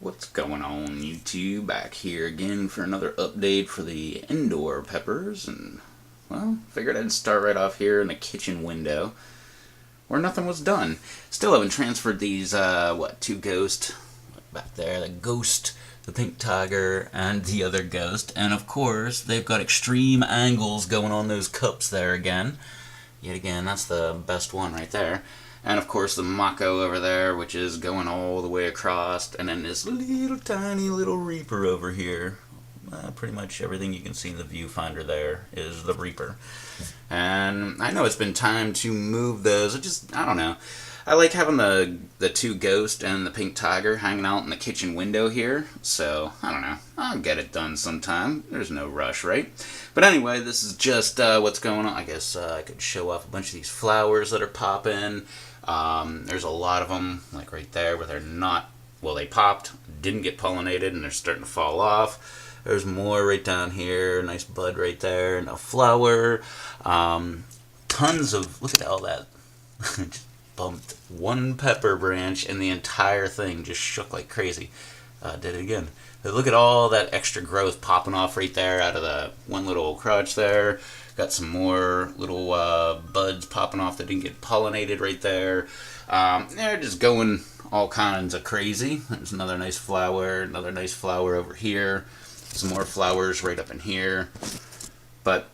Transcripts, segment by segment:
What's going on, YouTube? Back here again for another update for the indoor peppers, and well, figured I'd start right off here in the kitchen window where nothing was done. Still haven't transferred these two ghosts back there, the ghost, the pink tiger, and the other ghost, and of course they've got extreme angles going on those cups there again. Yet again, that's the best one right there. And of course the Mako over there, which is going all the way across, and then this little tiny little Reaper over here. Pretty much everything you can see in the viewfinder there is the Reaper. And I know it's been time to move those. I don't know. I like having the two ghost and the pink tiger hanging out in the kitchen window here. So, I don't know. I'll get it done sometime. There's no rush, right? But anyway, this is just what's going on. I guess I could show off a bunch of these flowers that are popping. There's a lot of them, like right there, where they're not, well, they popped, didn't get pollinated, and they're starting to fall off. There's more right down here, nice bud right there, and a flower. Tons of, look at all that. Just bumped one pepper branch, and the entire thing just shook like crazy. Did it again. But look at all that extra growth popping off right there out of the one little crotch there. Got some more little buds popping off that didn't get pollinated right there. They're just going all kinds of crazy. There's another nice flower over here. Some more flowers right up in here. But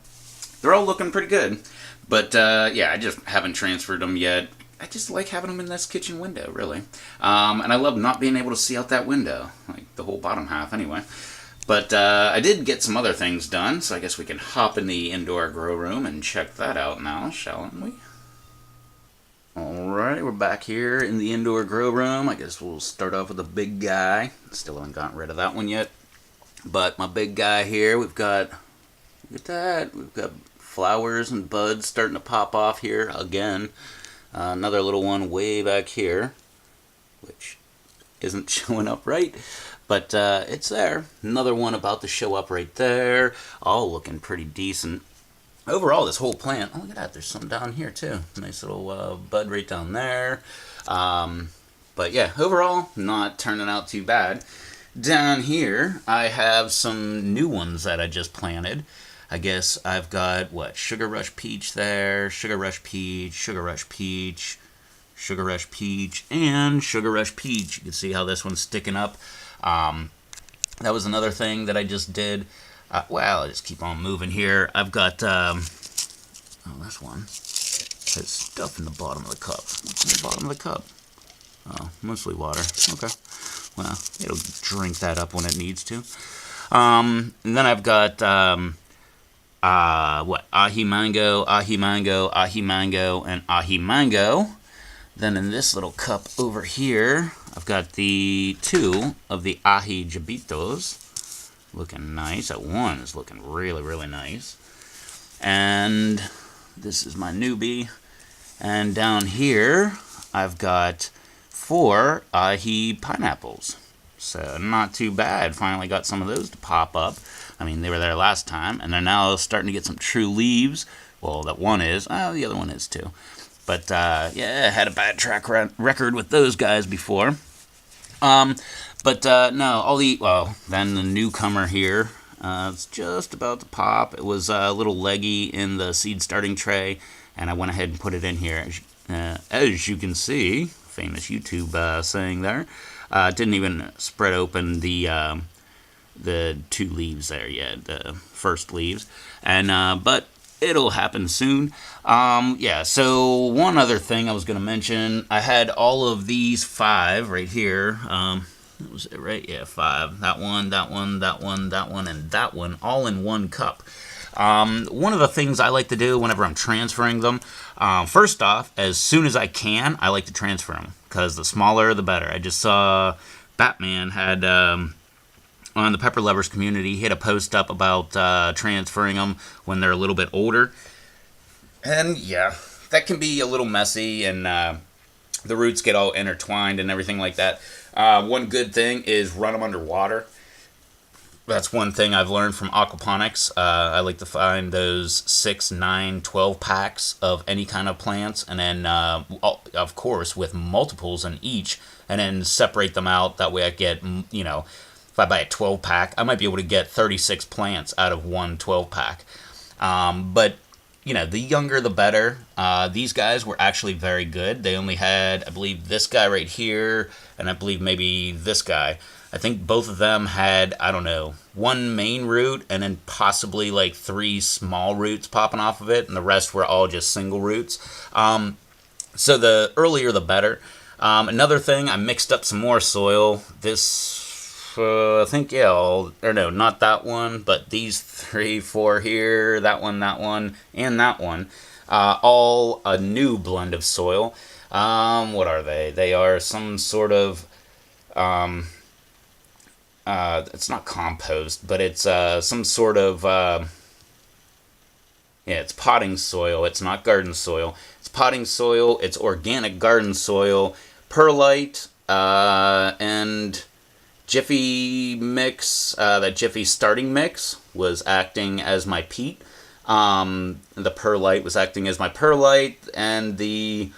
they're all looking pretty good. But yeah, I just haven't transferred them yet. I just like having them in this kitchen window, really. And I love not being able to see out that window, like the whole bottom half anyway. But I did get some other things done, so I guess we can hop in the indoor grow room and check that out now, shall we? Alright, we're back here in the indoor grow room. I guess we'll start off with the big guy. Still haven't gotten rid of that one yet. But my big guy here, we've got, look at that, we've got flowers and buds starting to pop off here again. Another little one way back here, which isn't showing up right, but it's there. Another one about to show up right there, all looking pretty decent. Overall, this whole plant, oh, look at that, there's some down here too. Nice little bud right down there. But yeah, overall, not turning out too bad. Down here, I have some new ones that I just planted. I guess I've got, what, Sugar Rush Peach there, Sugar Rush Peach, Sugar Rush Peach, Sugar Rush Peach, and Sugar Rush Peach. You can see how this one's sticking up. That was another thing that I just did. Well, I just keep on moving here. I've got, oh, this one has stuff in the bottom of the cup. What's in the bottom of the cup? Oh, mostly water. Okay. Well, it'll drink that up when it needs to. And then I've got, ahi mango, ahi mango, ahi mango, and ahi mango. Then in this little cup over here, I've got the two of the ahi jabitos. Looking nice. That one is looking really, really nice. And this is my newbie. And down here, I've got 4 ahi pineapples. So not too bad. Finally got some of those to pop up. I mean, they were there last time, and they're now starting to get some true leaves. Well, that one is. The other one is too. But, yeah, I had a bad track record with those guys before. No, then the newcomer here, it's just about to pop. It was a little leggy in the seed starting tray, and I went ahead and put it in here. As you can see, famous YouTube saying there, didn't even spread open the 2 leaves there yet, the first leaves, and but it'll happen soon. Yeah, so one other thing I was going to mention, I had all of these 5 right here. That was it, right? Yeah, 5. That one, that one, that one, that one, and that one, all in one cup. One of the things I like to do whenever I'm transferring them, first off, as soon as I can, I like to transfer them, because the smaller the better. I just saw Batman had, on the Pepper Lovers community, he had a post up about transferring them when they're a little bit older. And yeah, that can be a little messy, and the roots get all intertwined and everything like that. One good thing is run them underwater. That's one thing I've learned from aquaponics. I like to find those 6, 9, 12 packs of any kind of plants, and then, of course, with multiples in each, and then separate them out. That way I get, if I buy a 12 pack, I might be able to get 36 plants out of one 12 pack. But the younger the better. These guys were actually very good. They only had, I believe, this guy right here, and I believe maybe this guy. I think both of them had, I don't know, one main root and then possibly like 3 small roots popping off of it, and the rest were all just single roots. So the earlier the better. Another thing, I mixed up some more soil. This, I think, or no, not that one, but these 3, 4 here, that one, and that one. All a new blend of soil. What are they? They are some sort of... it's not compost, but it's some sort of it's potting soil. It's not garden soil. It's potting soil. It's organic garden soil, perlite, and Jiffy mix. That Jiffy starting mix was acting as my peat. The perlite was acting as my perlite, and the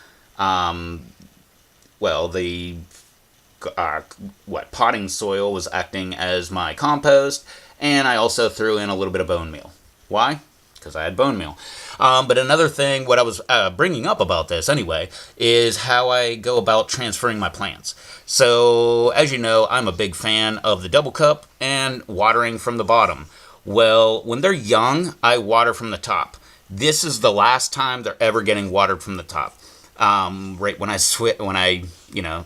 potting soil was acting as my compost, and I also threw in a little bit of bone meal. Why? Because I had bone meal. But another thing, what I was bringing up about this anyway, is how I go about transferring my plants. So, as you know, I'm a big fan of the double cup and watering from the bottom. Well, when they're young, I water from the top. This is the last time they're ever getting watered from the top. Right when I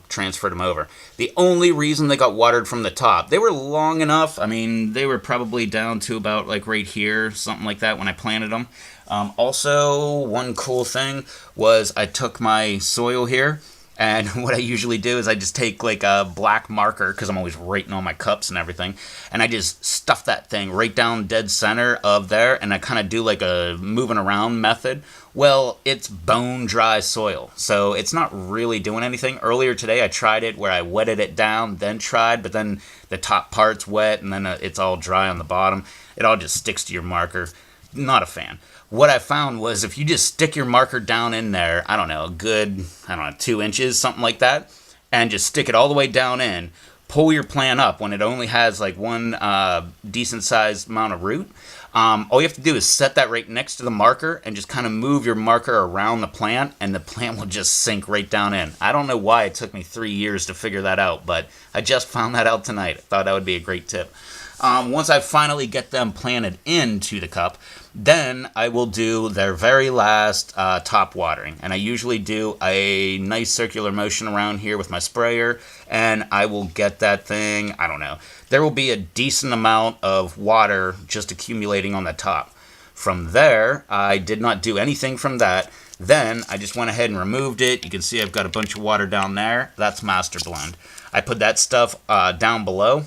transferred them over. The only reason they got watered from the top, they were long enough. I mean, they were probably down to about like right here, something like that when I planted them. Also, one cool thing was I took my soil here, and what I usually do is I just take like a black marker, because I'm always writing on my cups and everything, and I just stuff that thing right down dead center of there, and I kind of do like a moving around method. Well, it's bone dry soil, so it's not really doing anything. Earlier today I tried it where I wetted it down, then tried, but then the top part's wet, and then it's all dry on the bottom. It all just sticks to your marker. Not a fan. What I found was if you just stick your marker down in there, I don't know, a good, 2 inches, something like that, and just stick it all the way down in, pull your plant up when it only has like one decent sized amount of root. All you have to do is set that right next to the marker and just kind of move your marker around the plant, and the plant will just sink right down in. I don't know why it took me 3 years to figure that out, but I just found that out tonight. I thought that would be a great tip. Once I finally get them planted into the cup, then I will do their very last top watering. And I usually do a nice circular motion around here with my sprayer, and I will get that thing, I don't know. There will be a decent amount of water just accumulating on the top. From there, I did not do anything from that. Then I just went ahead and removed it. You can see I've got a bunch of water down there. That's Master Blend. I put that stuff down below.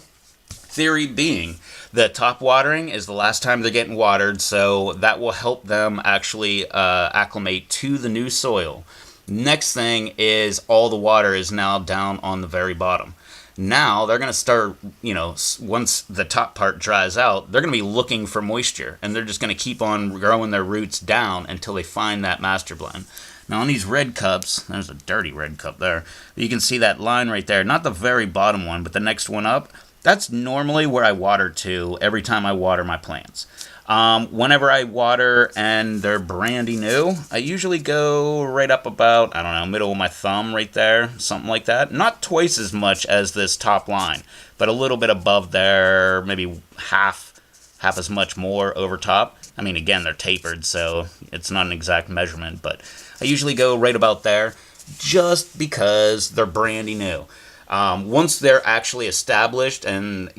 Theory being that top watering is the last time they're getting watered, so that will help them actually acclimate to the new soil. Next thing is all the water is now down on the very bottom. Now they're going to start, once the top part dries out, they're going to be looking for moisture, and they're just going to keep on growing their roots down until they find that Master Blend. Now on these red cups, there's a dirty red cup there, you can see that line right there, not the very bottom one, but the next one up. That's normally where I water to every time I water my plants. Whenever I water and they're brandy new, I usually go right up about, middle of my thumb right there, something like that. Not twice as much as this top line, but a little bit above there, maybe half as much more over top. I mean, again, they're tapered, so it's not an exact measurement, but I usually go right about there just because they're brandy new. Once they're actually established and,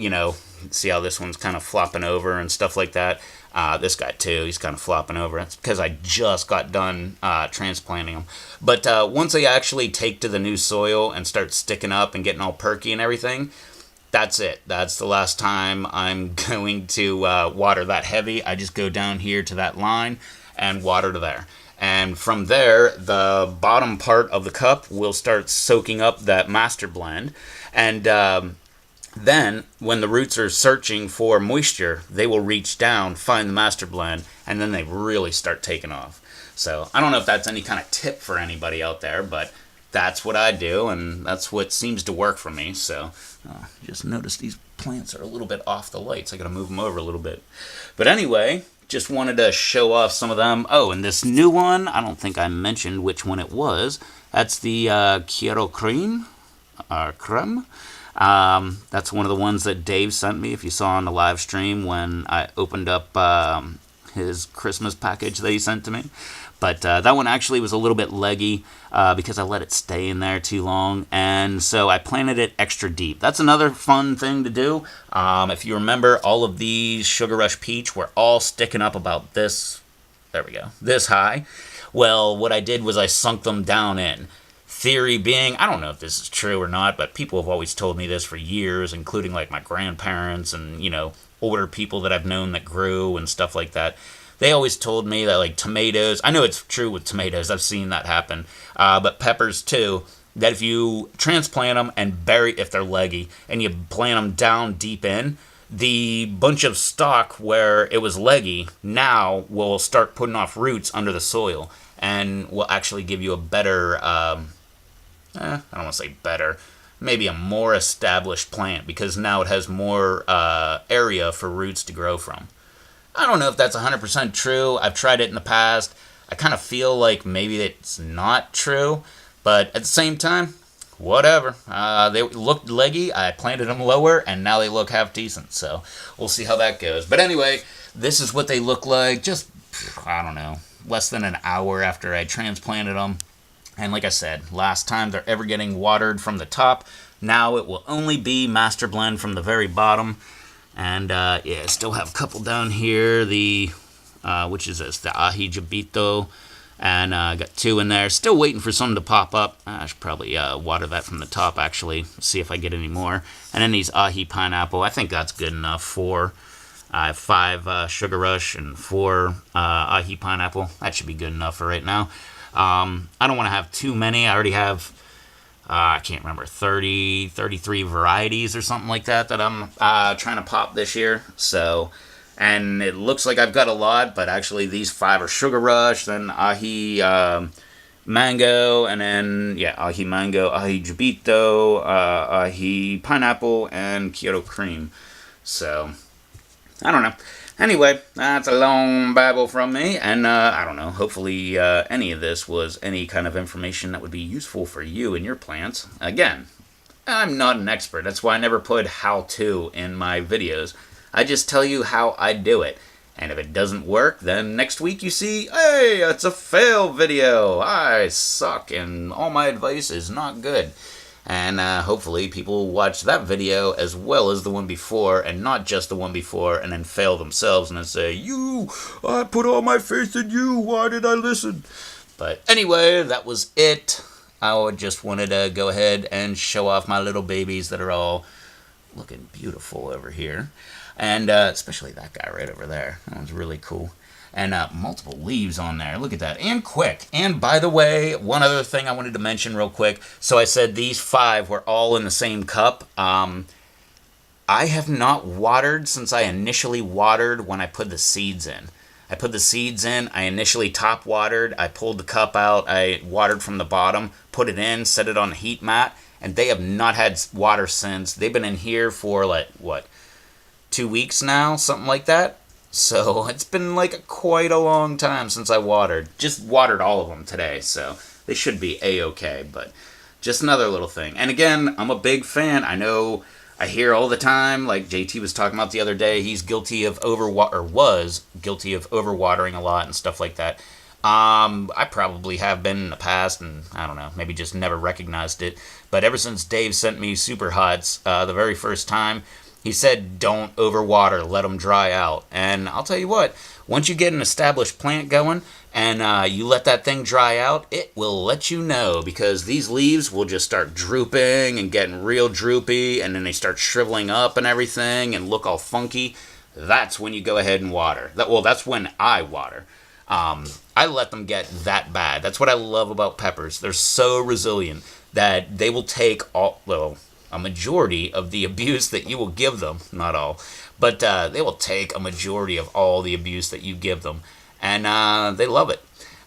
see how this one's kind of flopping over and stuff like that. This guy too, he's kind of flopping over. It's because I just got done transplanting them. But once they actually take to the new soil and start sticking up and getting all perky and everything, that's it. That's the last time I'm going to water that heavy. I just go down here to that line and water to there. And from there, the bottom part of the cup will start soaking up that Master Blend. And Then, when the roots are searching for moisture, they will reach down, find the master blend, and then they really start taking off. So, I don't know if that's any kind of tip for anybody out there, but that's what I do, and that's what seems to work for me. So, just notice these plants are a little bit off the lights. I gotta move them over a little bit. But anyway, just wanted to show off some of them. Oh, and this new one, I don't think I mentioned which one it was. That's the Quiero Creme. Creme. That's one of the ones that Dave sent me. If you saw on the live stream when I opened up his Christmas package that he sent to me. But that one actually was a little bit leggy because I let it stay in there too long. And so I planted it extra deep. That's another fun thing to do. If you remember, all of these Sugar Rush Peach were all sticking up about this, there we go, this high. Well, what I did was I sunk them down in. Theory being, I don't know if this is true or not, but people have always told me this for years, including like my grandparents and, older people that I've known that grew and stuff like that. They always told me that like tomatoes, I know it's true with tomatoes, I've seen that happen, but peppers too, that if you transplant them and bury, if they're leggy, and you plant them down deep in, the bunch of stalk where it was leggy now will start putting off roots under the soil and will actually give you a better, I don't want to say better, maybe a more established plant because now it has more area for roots to grow from. I don't know if that's 100% true. I've tried it in the past. I kind of feel like maybe it's not true, but at the same time, whatever. They looked leggy. I planted them lower, and now they look half decent. So we'll see how that goes. But anyway, this is what they look like. Just, I don't know, less than an hour after I transplanted them. And like I said, last time they're ever getting watered from the top. Now it will only be master blend from the very bottom. And yeah, I still have a couple down here. The which is this, the ají jabito, and got two in there. Still waiting for some to pop up. I should probably water that from the top actually. See if I get any more. And then these ají pineapple. I think that's good enough for. I have 5 Sugar Rush and 4 ají pineapple. That should be good enough for right now. I don't want to have too many. I already have, I can't remember, 33 varieties or something like that I'm trying to pop this year. So, and it looks like I've got a lot, but actually these 5 are Sugar Rush, then ají mango, and then, yeah, ají mango, ají jabito, ají pineapple, and Quiero Creme. So, I don't know. Anyway, that's a long babble from me, and I don't know, hopefully any of this was any kind of information that would be useful for you and your plants. Again, I'm not an expert, that's why I never put how-to in my videos. I just tell you how I do it, and if it doesn't work, then next week you see, hey, it's a fail video, I suck, and all my advice is not good. And hopefully people watch that video as well as the one before, and not just the one before, and then fail themselves and then say, I put all my faith in you, why did I listen? But anyway, that was it. I just wanted to go ahead and show off my little babies that are all looking beautiful over here. And especially that guy right over there. That one's really cool. And multiple leaves on there. Look at that. And quick. And by the way, one other thing I wanted to mention real quick. So I said these 5 were all in the same cup. I have not watered since I initially watered when I put the seeds in. I put the seeds in. I initially top watered. I pulled the cup out. I watered from the bottom. Put it in. Set it on a heat mat. And they have not had water since. They've been in here for like, what, 2 weeks now? Something like that. So it's been like quite a long time since I watered. Just watered all of them today, so they should be a-okay, but just another little thing. And again, I'm a big fan. I know I hear all the time, like JT was talking about the other day, he's guilty of was guilty of overwatering a lot and stuff like that. I probably have been in the past, and I don't know, maybe just never recognized it. But ever since Dave sent me Super Hots the very first time, he said, don't overwater, let them dry out. And I'll tell you what, once you get an established plant going and you let that thing dry out, it will let you know, because these leaves will just start drooping and getting real droopy, and then they start shriveling up and everything and look all funky. That's when you go ahead and water. That's when I water. I let them get that bad. That's what I love about peppers. They're so resilient that they will take all, well, a majority of the abuse that you will give them. Not all, but they will take a majority of all the abuse that you give them, and they love it.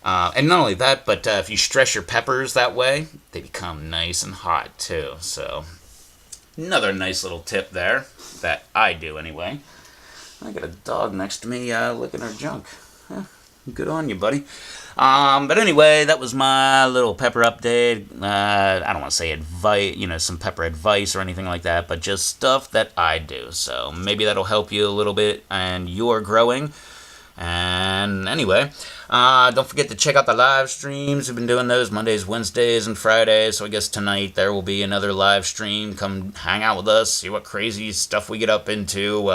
And not only that, but if you stress your peppers that way, they become nice and hot too. So, another nice little tip there that I do anyway. I got a dog next to me licking her junk. Good on you, buddy. But anyway, that was my little pepper update. I don't want to say advice, some pepper advice or anything like that, but just stuff that I do. So maybe that'll help you a little bit and you're growing. And anyway, don't forget to check out the live streams. We've been doing those Mondays, Wednesdays, and Fridays. So I guess tonight there will be another live stream. Come hang out with us, see what crazy stuff we get up into.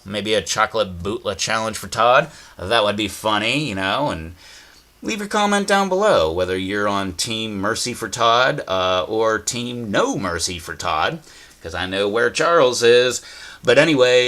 Maybe a chocolate bootlet challenge for Todd. That would be funny, and leave your comment down below whether you're on Team Mercy for Todd or Team No Mercy for Todd, because I know where Charles is. But anyway,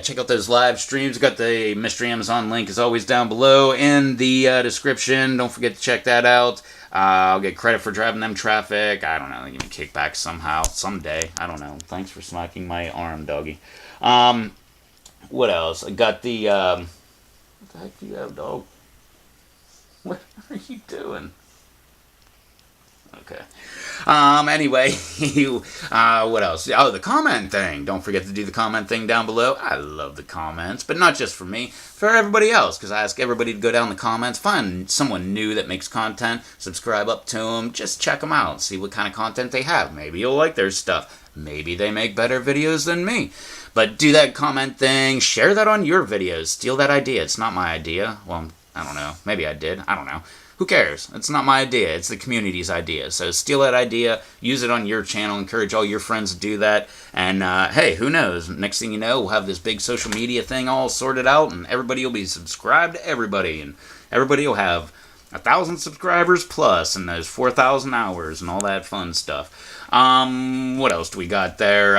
check out those live streams. Got the Mystery Amazon link is always down below in the description. Don't forget to check that out. I'll get credit for driving them traffic. I don't know, give me kickback somehow, someday. I don't know. Thanks for smacking my arm, doggy. What else? I got the, what the heck do you have, dog? What are you doing? Okay. Anyway, what else? Oh, the comment thing. Don't forget to do the comment thing down below. I love the comments, but not just for me, for everybody else, because I ask everybody to go down the comments, find someone new that makes content, subscribe up to them, just check them out, see what kind of content they have. Maybe you'll like their stuff. Maybe they make better videos than me. But do that comment thing, share that on your videos, steal that idea. It's not my idea. Well, I don't know. Maybe I did. I don't know. Who cares? It's not my idea. It's the community's idea. So steal that idea, use it on your channel, encourage all your friends to do that. And hey, who knows? Next thing you know, we'll have this big social media thing all sorted out, and everybody will be subscribed to everybody, and everybody will have 1,000 subscribers plus, and those 4,000 hours and all that fun stuff. What else do we got there?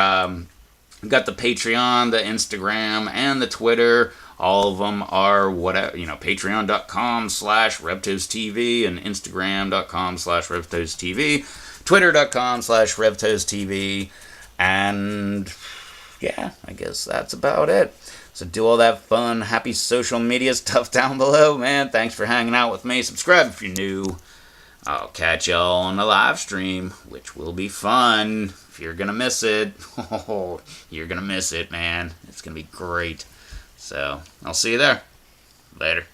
We got the Patreon, the Instagram, and the Twitter. All of them are whatever, patreon.com/RevToastTV and Instagram.com/RevToastTV, Twitter.com/RevToastTV, and yeah, I guess that's about it. So do all that fun, happy social media stuff down below, man. Thanks for hanging out with me. Subscribe if you're new. I'll catch y'all on the live stream, which will be fun. If you're gonna miss it, you're gonna miss it, man. It's gonna be great. So, I'll see you there. Later.